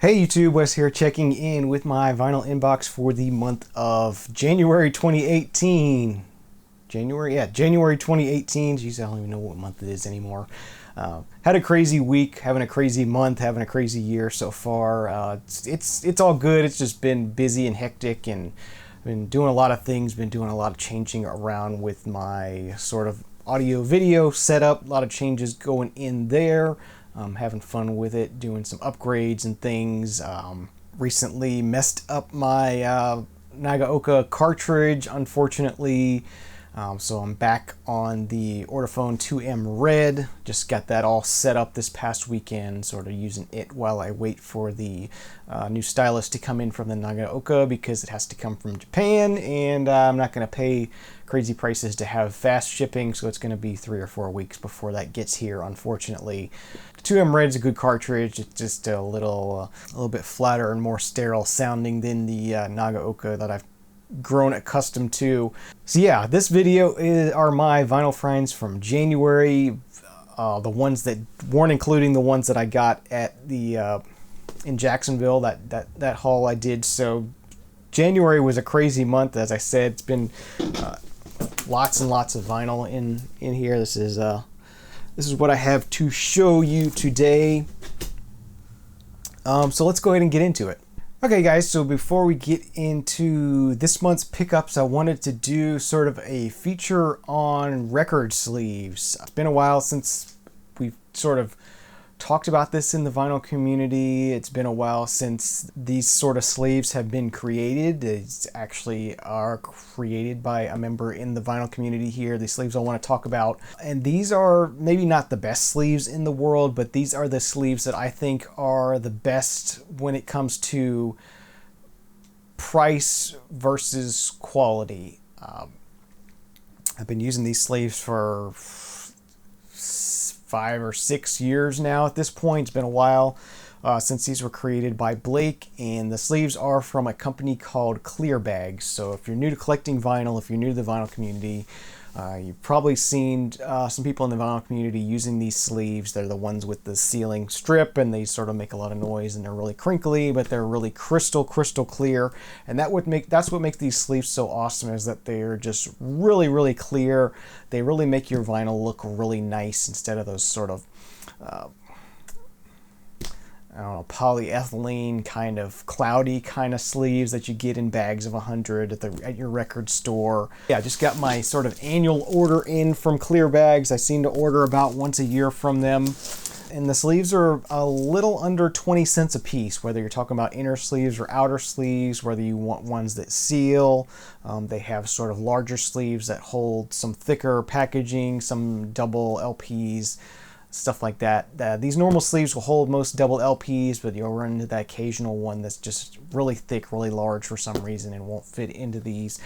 Hey YouTube, Wes here checking in with my vinyl inbox for the month of January 2018. January 2018. Jeez, I don't even know what month it is anymore. Had a crazy week, having a crazy month, having a crazy year so far. It's all good. It's just been busy and hectic, and been doing a lot of things, been doing a lot of changing around with my sort of audio video setup, a lot of changes going in there. Having fun with it, doing some upgrades and things. Recently messed up my Nagaoka cartridge, unfortunately. So I'm back on the Ortofon 2M Red. Just got that all set up this past weekend, sort of using it while I wait for the new stylus to come in from the Nagaoka, because it has to come from Japan, and I'm not going to pay crazy prices to have fast shipping, so it's going to be 3 or 4 weeks before that gets here, unfortunately. The 2M Red is a good cartridge. It's just a little bit flatter and more sterile sounding than the Nagaoka that I've grown accustomed to. So yeah, this video are my vinyl finds from January, the ones that weren't including the ones that I got at the in Jacksonville, that haul I did. So January was a crazy month, as I said. It's been lots and lots of vinyl in here. This is what I have to show you today. So let's go ahead and get into it. Okay guys, so before we get into this month's pickups, I wanted to do sort of a feature on record sleeves. It's been a while since we've sort of talked about this in the vinyl community. It's been a while since these sort of sleeves have been created. These actually are created by a member in the vinyl community here. These sleeves I want to talk about. And these are maybe not the best sleeves in the world, but these are the sleeves that I think are the best when it comes to price versus quality. I've been using these sleeves for 5 or 6 years now at this point. It's been a while since these were created by Blake, and the sleeves are from a company called Clear Bags. So if you're new to collecting vinyl, if you're new to the vinyl community, you've probably seen some people in the vinyl community using these sleeves. They're the ones with the sealing strip, and they sort of make a lot of noise, and they're really crinkly, but they're really crystal clear. And that's what makes these sleeves so awesome, is that they're just really clear. They really make your vinyl look really nice, instead of those sort of I don't know, polyethylene kind of cloudy kind of sleeves that you get in bags of 100 at your record store. Yeah, I just got my sort of annual order in from Clear Bags. I seem to order about once a year from them. And the sleeves are a little under 20 cents a piece, whether you're talking about inner sleeves or outer sleeves, whether you want ones that seal. They have sort of larger sleeves that hold some thicker packaging, some double LPs, stuff like that. These normal sleeves will hold most double LPs, but you'll run into that occasional one that's just really thick, really large for some reason, and won't fit into these.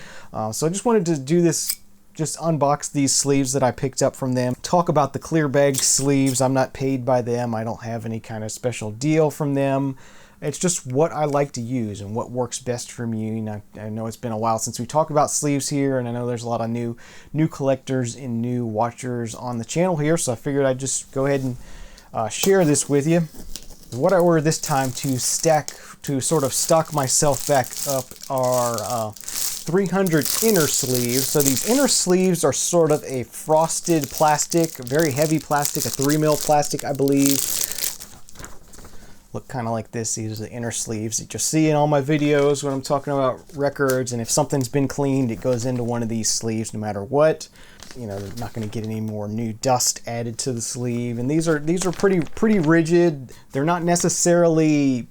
So I just wanted to do this, just unbox these sleeves that I picked up from them. Talk about the Clear Bag sleeves. I'm not paid by them. I don't have any kind of special deal from them. It's just what I like to use and what works best for me. And I know it's been a while since we talked about sleeves here, and I know there's a lot of new collectors and new watchers on the channel here, so I figured I'd just go ahead and share this with you. What I ordered this time to sort of stock myself back up are 300 inner sleeves. So these inner sleeves are sort of a frosted plastic, very heavy plastic, a 3mm plastic, I believe. Look kind of like this. These are the inner sleeves that you'll see in all my videos when I'm talking about records, and if something's been cleaned, it goes into one of these sleeves no matter what. You know, they're not going to get any more new dust added to the sleeve. And these are pretty rigid. They're not necessarily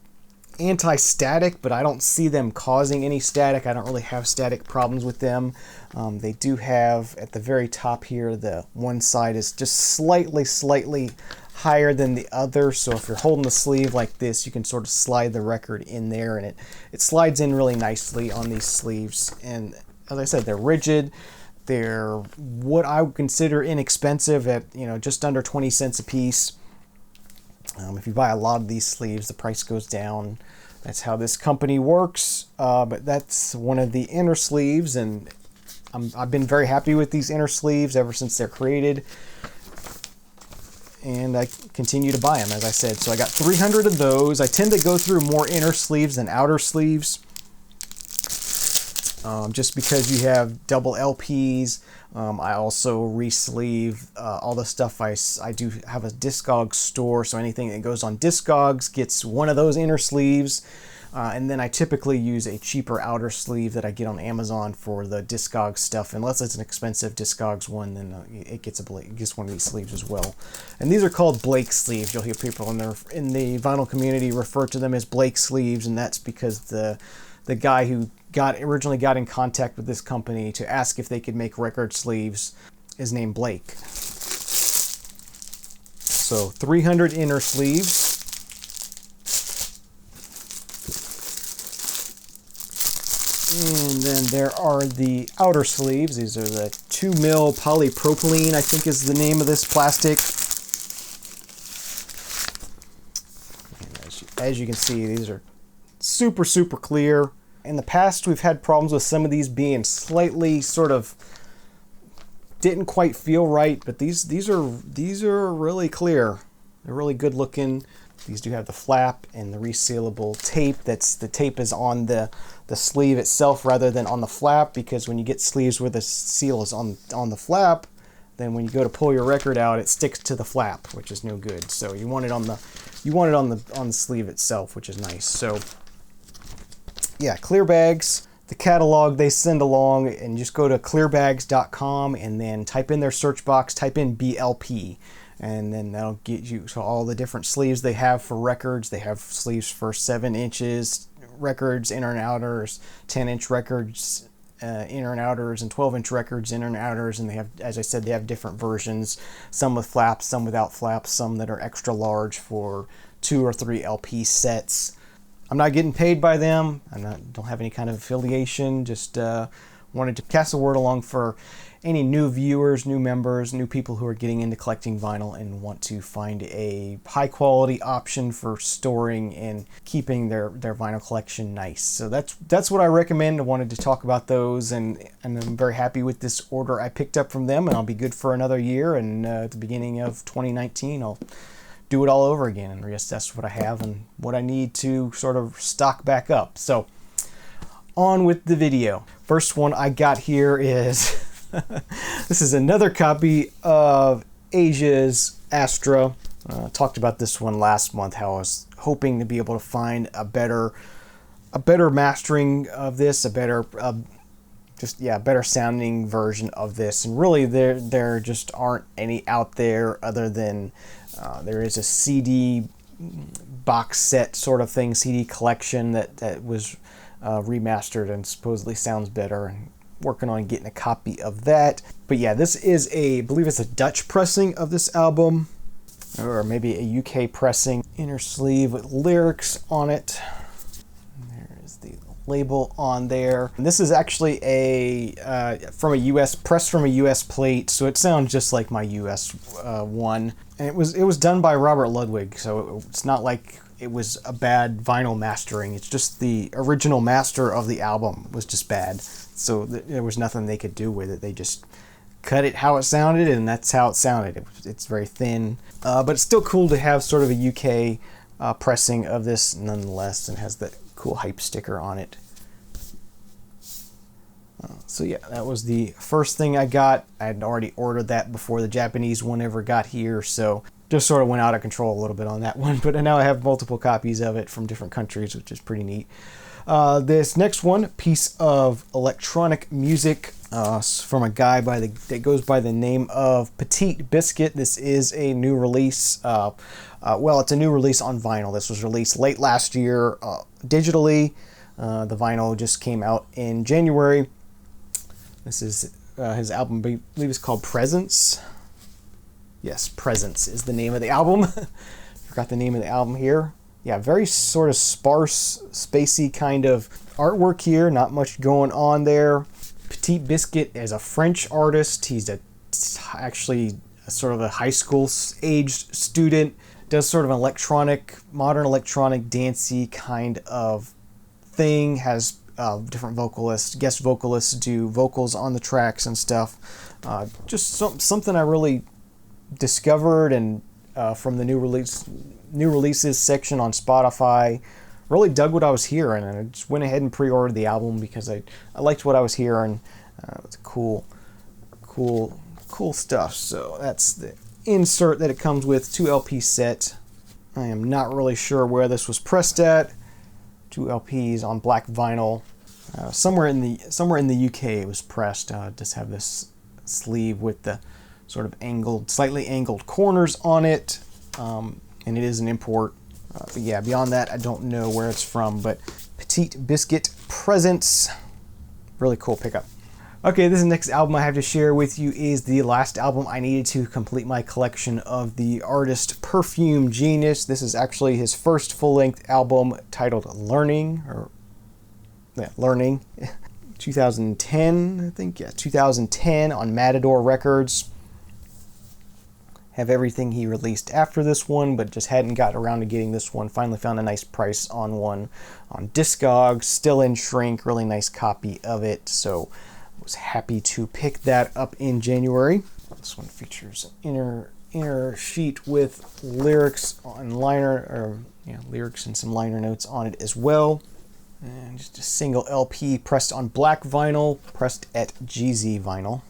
anti-static, but I don't see them causing any static. I don't really have static problems with them. They do have at the very top here, the one side is just slightly higher than the other, so if you're holding the sleeve like this, you can sort of slide the record in there, and it slides in really nicely on these sleeves. And as I said, they're rigid. They're what I would consider inexpensive, at just under 20 cents a piece. If you buy a lot of these sleeves, the price goes down. That's how this company works. But that's one of the inner sleeves, and I've been very happy with these inner sleeves ever since they're created. and I continue to buy them, as I said. So I got 300 of those. I tend to go through more inner sleeves than outer sleeves, just because you have double LPs. I also re-sleeve all the stuff. I do have a Discogs store, so anything that goes on Discogs gets one of those inner sleeves. And then I typically use a cheaper outer sleeve that I get on Amazon for the Discogs stuff. Unless it's an expensive Discogs one, then it gets one of these sleeves as well. And these are called Blake sleeves. You'll hear people in the vinyl community refer to them as Blake sleeves, and that's because the guy who originally got in contact with this company to ask if they could make record sleeves is named Blake. So 300 inner sleeves. And then there are the outer sleeves. These are the 2 mil polypropylene, I think is the name of this plastic. And as you can see, these are super, super clear. In the past, we've had problems with some of these being slightly sort of didn't quite feel right, but these are really clear. They're really good looking. These do have the flap and the resealable tape. The tape is on the sleeve itself rather than on the flap, because when you get sleeves where the seal is on the flap, then when you go to pull your record out, it sticks to the flap, which is no good. So you want it on the sleeve itself, which is nice. So yeah, clear bags. The catalog they send along, and just go to clearbags.com and then type in their search box, type in BLP. And then that'll get you to all the different sleeves they have for records. They have sleeves for 7 inches records, inner and outers, 10-inch records, inner and outers, and 12-inch records, inner and outers. And they have, as I said, they have different versions, some with flaps, some without flaps, some that are extra large for 2 or 3 LP sets. I'm not getting paid by them. Don't have any kind of affiliation. Just wanted to pass the word along for any new viewers, new members, new people who are getting into collecting vinyl and want to find a high quality option for storing and keeping their vinyl collection nice. So that's what I recommend. I wanted to talk about those, and I'm very happy with this order I picked up from them, and I'll be good for another year. And at the beginning of 2019, I'll do it all over again and reassess what I have and what I need to sort of stock back up. So on with the video. First one I got here is this is another copy of Asia's Astra. Talked about this one last month, how I was hoping to be able to find a better mastering of this, a better sounding version of this. And really there just aren't any out there, other than there is a CD box set sort of thing, CD collection that was remastered and supposedly sounds better, and working on getting a copy of that. But yeah, this is I believe it's a Dutch pressing of this album, or maybe a UK pressing. Inner sleeve with lyrics on it. There is the label on there. And this is actually from a US plate, so it sounds just like my US one. And it was done by Robert Ludwig, so it's not like it was a bad vinyl mastering. It's just the original master of the album was just bad. So there was nothing they could do with it. They just cut it how it sounded, and that's how it sounded. It's very thin, but it's still cool to have sort of a UK pressing of this nonetheless, and has that cool hype sticker on it. So yeah, that was the first thing I got. I had already ordered that before the Japanese one ever got here, so just sort of went out of control a little bit on that one. But now I have multiple copies of it from different countries, which is pretty neat. This next one, piece of electronic music from a guy that goes by the name of Petite Biscuit. This is a new release. It's a new release on vinyl. This was released late last year digitally. The vinyl just came out in January. This is his album, I believe it's called Presence. Yes, Presence is the name of the album. Forgot the name of the album here. Yeah, very sort of sparse, spacey kind of artwork here. Not much going on there. Petite Biscuit is a French artist. He's actually sort of a high school aged student. Does sort of an modern electronic, dancey kind of thing. Has different vocalists, guest vocalists do vocals on the tracks and stuff. Just something I really discovered and from the new releases section on Spotify. Really dug what I was hearing, and I just went ahead and pre-ordered the album because I liked what I was hearing. It's cool stuff. So that's the insert that it comes with, 2 LP set. I am not really sure where this was pressed at. 2 LPs on black vinyl. Somewhere in the UK it was pressed. Just have this sleeve with the sort of slightly angled corners on it, and it is an import. But yeah, beyond that, I don't know where it's from. But Petite Biscuit Presents, really cool pickup. Okay, this next album I have to share with you is the last album I needed to complete my collection of the artist Perfume Genius. This is actually his first full-length album titled Learning, 2010, I think. Yeah, 2010 on Matador Records. Have everything he released after this one, but just hadn't got around to getting this one. Finally found a nice price on one on Discogs, still in shrink, really nice copy of it. So was happy to pick that up in January. This one features an inner sheet with lyrics lyrics and some liner notes on it as well. And just a single LP pressed on black vinyl, pressed at GZ vinyl.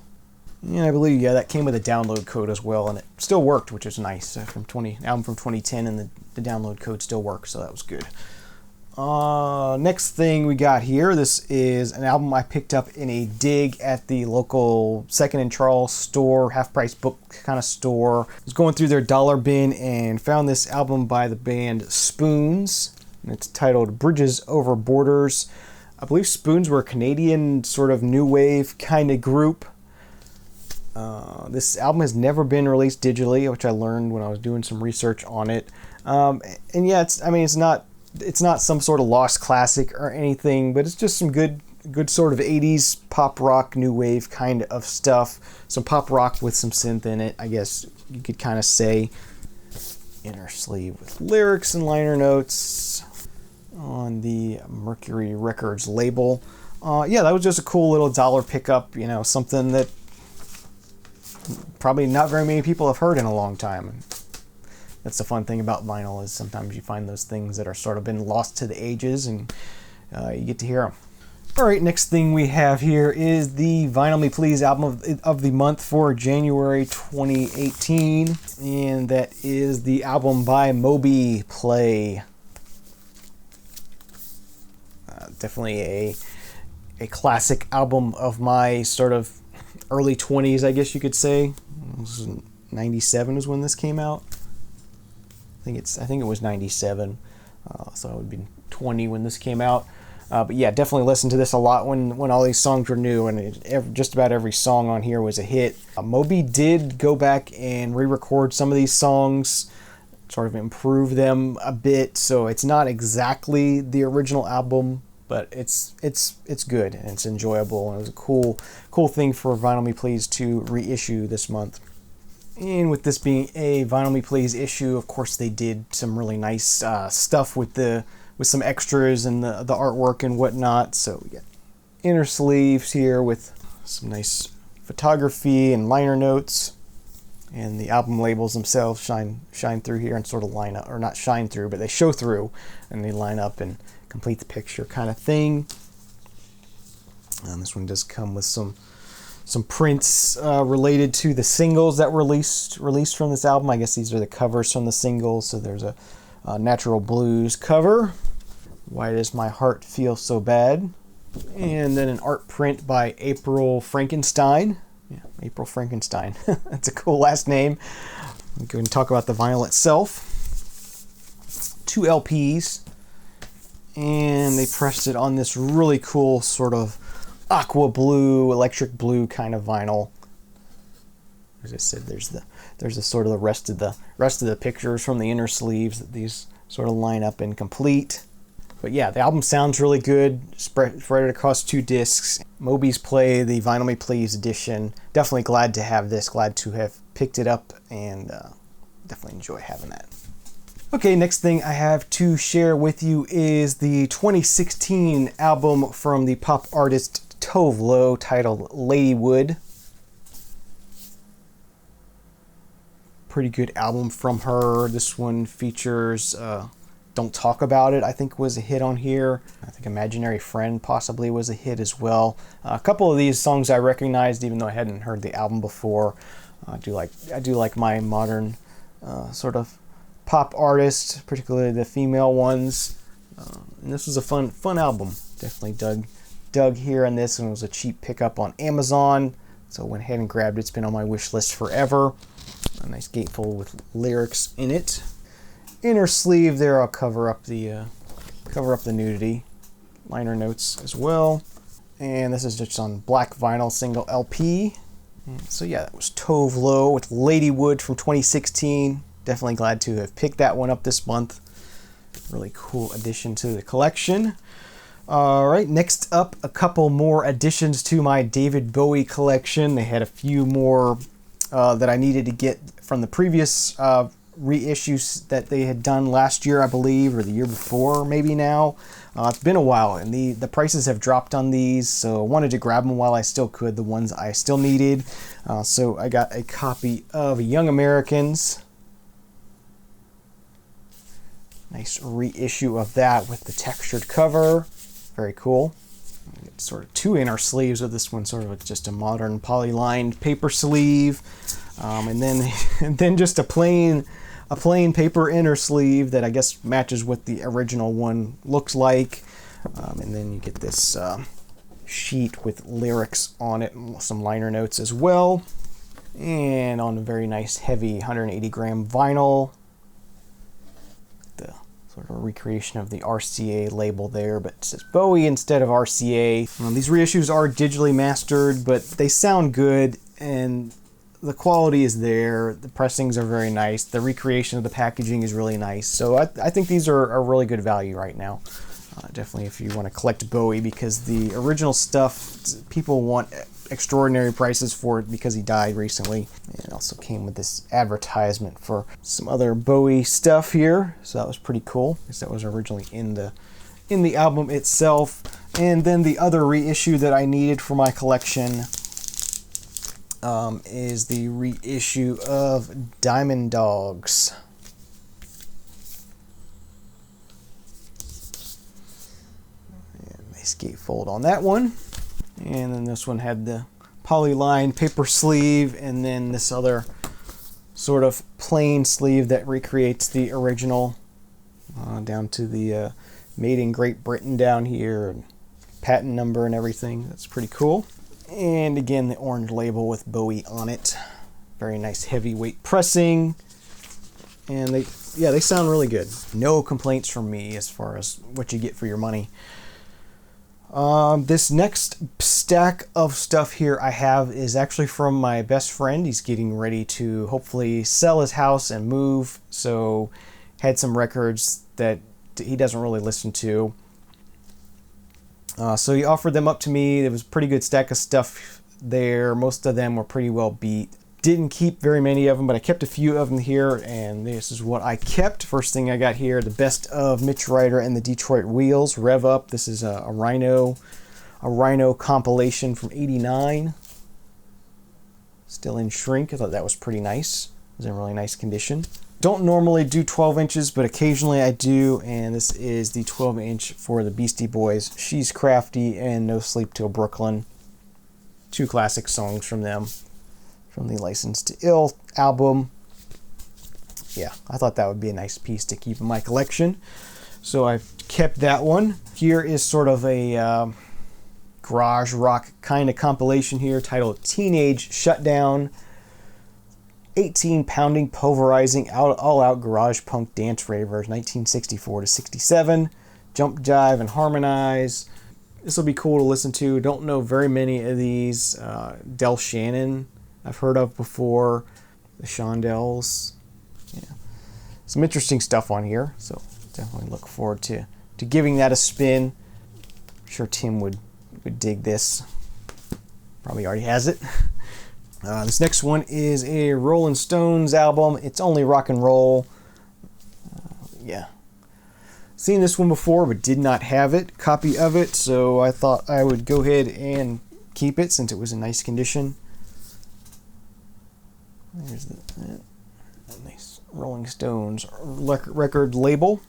And I believe, yeah, that came with a download code as well, and it still worked, which is nice. Album from 2010, and the download code still works, so that was good. Next thing we got here, this is an album I picked up in a dig at the local Second and Charles store, half-price book kind of store. I was going through their dollar bin and found this album by the band Spoons, and it's titled Bridges Over Borders. I believe Spoons were a Canadian sort of new wave kind of group. This album has never been released digitally, which I learned when I was doing some research on it. And yeah, it's not some sort of lost classic or anything, but it's just some good sort of 80s pop rock, new wave kind of stuff. Some pop rock with some synth in it, I guess you could kind of say. Inner sleeve with lyrics and liner notes on the Mercury Records label. Yeah, that was just a cool little dollar pickup, something that probably not very many people have heard in a long time. That's the fun thing about vinyl, is sometimes you find those things that are sort of been lost to the ages, and you get to hear them. All right, next thing we have here is the Vinyl Me Please album of the month for January 2018, and that is the album by Moby, Play. Definitely a classic album of my sort of early 20s, I guess you could say. 97 is when this came out. I think it was 97, so I would have been 20 when this came out. But yeah, definitely listened to this a lot when all these songs were new, and just about every song on here was a hit. Moby did go back and re-record some of these songs, sort of improve them a bit, so it's not exactly the original album, but it's good and it's enjoyable, and it was a cool thing for Vinyl Me Please to reissue this month. And with this being a Vinyl Me Please issue, of course they did some really nice stuff with some extras and the artwork and whatnot. So we got inner sleeves here with some nice photography and liner notes, and the album labels themselves shine through here and sort of line up, or not shine through, but they show through and they line up and complete the picture kind of thing. And this one does come with some prints related to the singles that were released from this album. I guess these are the covers from the singles. So there's a Natural Blues cover, Why Does My Heart Feel So Bad, and then an art print by April Frankenstein. Yeah, April Frankenstein. That's a cool last name. I'm going to talk about the vinyl itself. 2 LPs, and they pressed it on this really cool sort of aqua blue, electric blue kind of vinyl. As I said, there's the sort of the rest of the pictures from the inner sleeves that these sort of line up and complete. But yeah, the album sounds really good, spread it across 2 discs. Moby's Play, the Vinyl Me Please edition. Definitely glad to have this, glad to have picked it up, and definitely enjoy having that. Okay, next thing I have to share with you is the 2016 album from the pop artist Tove Lo, titled Ladywood. pretty good album from her. This one features Don't Talk About It, I think was a hit on here. I think Imaginary Friend possibly was a hit as well. A couple of these songs I recognized even though I hadn't heard the album before. I do like my modern sort of pop artists, particularly the female ones. And this was a fun album. Definitely dug here on this, and it was a cheap pickup on Amazon. So went ahead and grabbed it. It's been on my wish list forever. A nice gatefold with lyrics in it. Inner sleeve there, I'll cover up the nudity. Liner notes as well. And this is just on black vinyl single LP. So yeah, that was Tove Lo with Ladywood from 2016. Definitely glad to have picked that one up this month. Really cool addition to the collection. All right, next up, a couple more additions to my David Bowie collection. They had a few more that I needed to get from the previous reissues that they had done last year, I believe, or the year before, maybe now. It's been a while, and the prices have dropped on these, so I wanted to grab them while I still could, the ones I still needed. So I got a copy of Young Americans. Nice reissue of that with the textured cover. Very cool. It's sort of two inner sleeves of this one, sort of just a modern poly-lined paper sleeve, and then just a plain paper inner sleeve that I guess matches what the original one looks like, and then you get this sheet with lyrics on it and some liner notes as well, and on a very nice heavy 180 gram vinyl. Sort of a recreation of the RCA label there, but it says Bowie instead of RCA. These reissues are digitally mastered, but they sound good and the quality is there. The pressings are very nice. The recreation of the packaging is really nice. So I think these are a really good value right now. Definitely if you want to collect Bowie, because the original stuff, people want extraordinary prices for it because he died recently. And it also came with this advertisement for some other Bowie stuff here, so that was pretty cool because that was originally in the album itself. And then the other reissue that I needed for my collection is the reissue of Diamond Dogs. Nice gatefold on that one. And then this one had the poly-lined paper sleeve, and then this other sort of plain sleeve that recreates the original, down to the made in Great Britain down here, and patent number and everything. That's pretty cool. And again, the orange label with Bowie on it. Very nice heavyweight pressing. And they sound really good. No complaints from me as far as what you get for your money. This next stack of stuff here I have is actually from my best friend. He's getting ready to hopefully sell his house and move, so had some records that he doesn't really listen to. So he offered them up to me. There was a pretty good stack of stuff there. Most of them were pretty well beat. Didn't keep very many of them, but I kept a few of them here, and this is what I kept. First thing I got here, the best of Mitch Ryder and the Detroit Wheels, Rev Up. This is a Rhino compilation from '89. Still in shrink. I thought that was pretty nice. It was in really nice condition. Don't normally do 12 inches, but occasionally I do, and this is the 12-inch for the Beastie Boys, She's Crafty and No Sleep Till Brooklyn. Two classic songs from them, from the Licensed to Ill album. Yeah, I thought that would be a nice piece to keep in my collection, so I've kept that one. Here is sort of a garage rock kind of compilation here titled Teenage Shutdown. 18 pounding, pulverizing, all-out garage punk dance ravers, 1964 to 67. Jump, jive, and harmonize. This will be cool to listen to. Don't know very many of these. Del Shannon I've heard of before. The Shondells. Yeah. Some interesting stuff on here, so definitely look forward to giving that a spin. I'm sure Tim would dig this. Probably already has it. This next one is a Rolling Stones album. It's only rock and roll. Yeah. Seen this one before, but did not have it. Copy of it, so I thought I would go ahead and keep it since it was in nice condition. There's Nice Rolling Stones record label.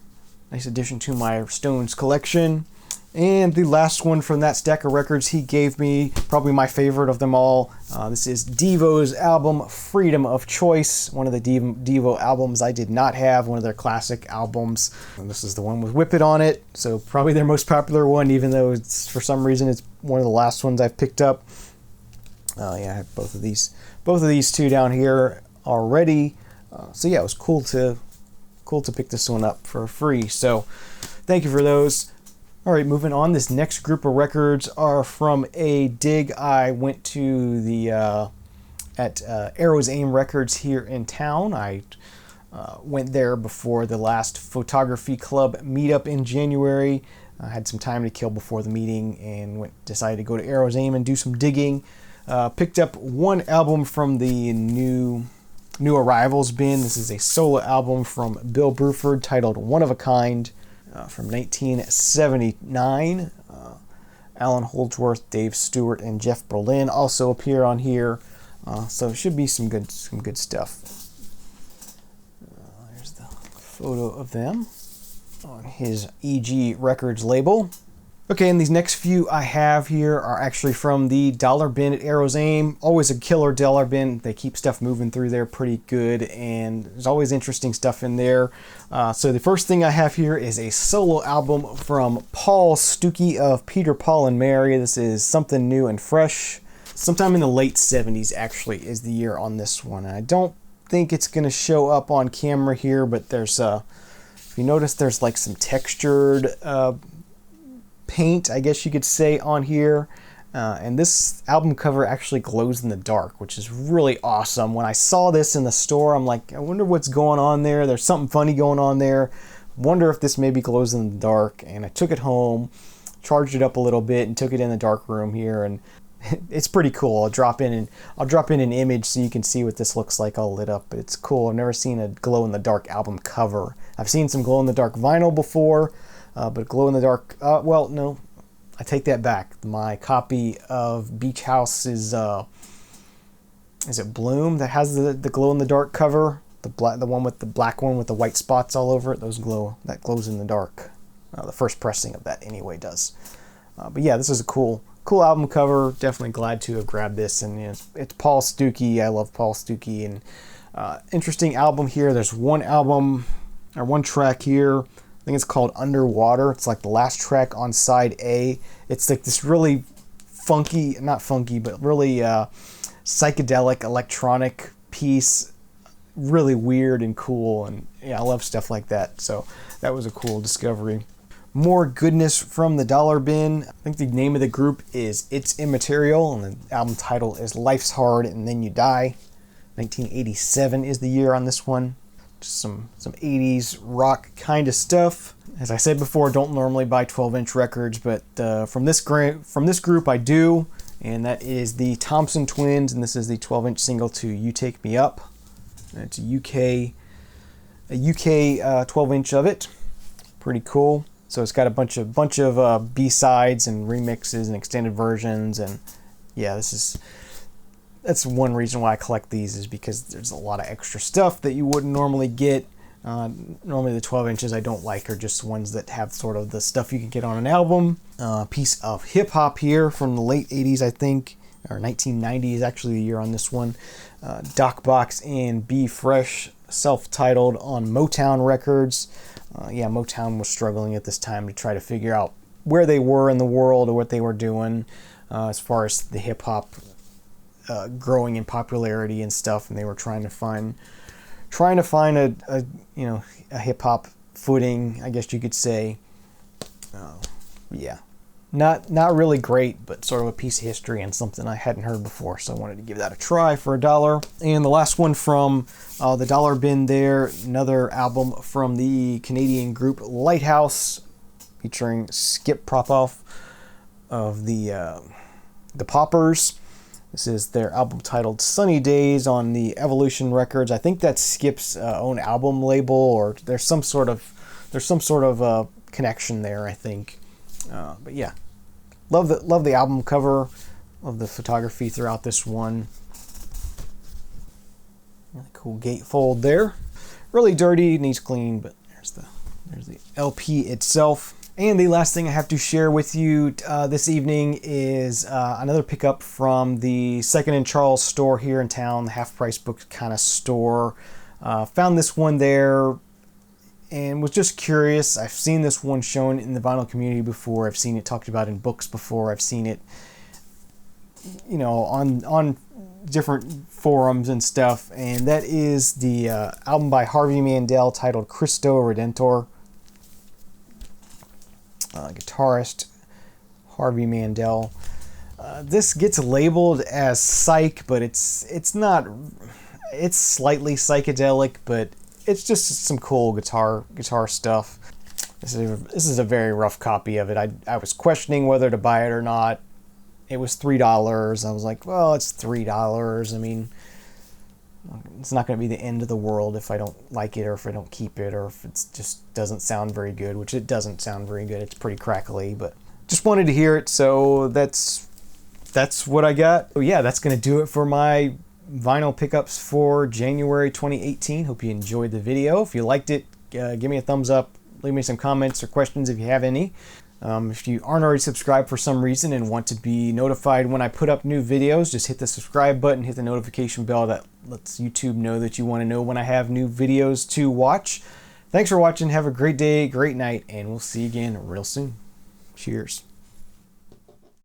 Nice addition to my Stones collection. And the last one from that stack of records he gave me, probably my favorite of them all. This is Devo's album, Freedom of Choice. One of the Devo albums I did not have, one of their classic albums. And this is the one with Whip It on it. So probably their most popular one, even though it's, for some reason it's one of the last ones I've picked up. Yeah, I have both of these two down here already. So yeah, it was cool to pick this one up for free. So thank you for those. All right, moving on. This next group of records are from a dig I went to the at Arrow's Aim Records here in town. I went there before the last photography club meetup in January. I had some time to kill before the meeting and decided to go to Arrow's Aim and do some digging. Picked up one album from the new Arrivals bin. This is a solo album from Bill Bruford titled One of a Kind. From 1979. Alan Holdsworth, Dave Stewart, and Jeff Berlin also appear on here. So it should be some good stuff. There's the photo of them on his EG Records label. Okay, and these next few I have here are actually from the dollar bin at Arrow's Aim. Always a killer dollar bin. They keep stuff moving through there pretty good, and there's always interesting stuff in there. So the first thing I have here is a solo album from Paul Stuckey of Peter, Paul, and Mary. This is Something New and Fresh. Sometime in the late 70s, actually, is the year on this one. And I don't think it's going to show up on camera here, but there's, if you notice, there's like some textured paint, I guess you could say, on here. And this album cover actually glows in the dark, which is really awesome. When I saw this in the store, I'm like, I wonder what's going on there. There's something funny going on there. Wonder if this maybe glows in the dark. And I took it home, charged it up a little bit, and took it in the dark room here. And it's pretty cool. I'll drop in an image so you can see what this looks like all lit up. But it's cool. I've never seen a glow in the dark album cover. I've seen some glow in the dark vinyl before. But glow in the dark, well, no, I take that back. My copy of Beach House is it Bloom that has the glow in the dark cover? The one with the black one with the white spots all over it. That glows in the dark. The first pressing of that anyway does. But yeah, this is a cool album cover. Definitely glad to have grabbed this. And you know, it's Paul Stuckey. I love Paul Stuckey. And interesting album here. There's one track here. I think it's called Underwater. It's like the last track on side A. It's like this really funky, not funky, but really psychedelic electronic piece. Really weird and cool. And yeah, I love stuff like that. So that was a cool discovery. More goodness from the dollar bin. I think the name of the group is It's Immaterial, and the album title is Life's Hard and Then You Die. 1987 is the year on this one. Some 80s rock kind of stuff. As I said before, don't normally buy 12-inch records, but from this group I do, and that is the Thompson Twins, and this is the 12-inch single to You Take Me Up. And it's a UK 12-inch of it. Pretty cool. So it's got a bunch of B-sides and remixes and extended versions, and yeah, that's one reason why I collect these, is because there's a lot of extra stuff that you wouldn't normally get. Normally the 12 inches I don't like are just ones that have sort of the stuff you can get on an album. Piece of hip hop here from the late 80s, I think, or 1990 is actually the year on this one. Doc Box and Be Fresh, self-titled on Motown Records. Yeah, Motown was struggling at this time to try to figure out where they were in the world or what they were doing as far as the hip hop growing in popularity and stuff, and they were trying to find a hip hop footing, I guess you could say. Yeah, not really great, but sort of a piece of history and something I hadn't heard before, so I wanted to give that a try for $1. And the last one from the dollar bin there, another album from the Canadian group Lighthouse, featuring Skip Propoff of the Poppers. This is their album titled Sunny Days on the Evolution Records. I think that's Skip's own album label, or there's some sort of connection there, I think. But yeah, love the album cover, love the photography throughout this one. Really cool gatefold there. Really dirty, needs clean, but there's the LP itself. And the last thing I have to share with you this evening is another pickup from the Second and Charles store here in town, the half-price book kind of store. Found this one there and was just curious. I've seen this one shown in the vinyl community before. I've seen it talked about in books before. I've seen it, you know, on different forums and stuff. And that is the album by Harvey Mandel titled Cristo Redentor. Guitarist Harvey Mandel. This gets labeled as psych, but it's not. It's slightly psychedelic, but it's just some cool guitar stuff. This is a very rough copy of it. I was questioning whether to buy it or not. It was $3. I was like, well, it's $3. I mean, it's not going to be the end of the world if I don't like it, or if I don't keep it, or if it just doesn't sound very good, which it doesn't sound very good. It's pretty crackly, but just wanted to hear it, so that's what I got. So yeah, that's going to do it for my vinyl pickups for January 2018. Hope you enjoyed the video. If you liked it, give me a thumbs up. Leave me some comments or questions if you have any. If you aren't already subscribed for some reason and want to be notified when I put up new videos, just hit the subscribe button, hit the notification bell. That lets YouTube know that you want to know when I have new videos to watch. Thanks for watching. Have a great day, great night, and we'll see you again real soon. Cheers.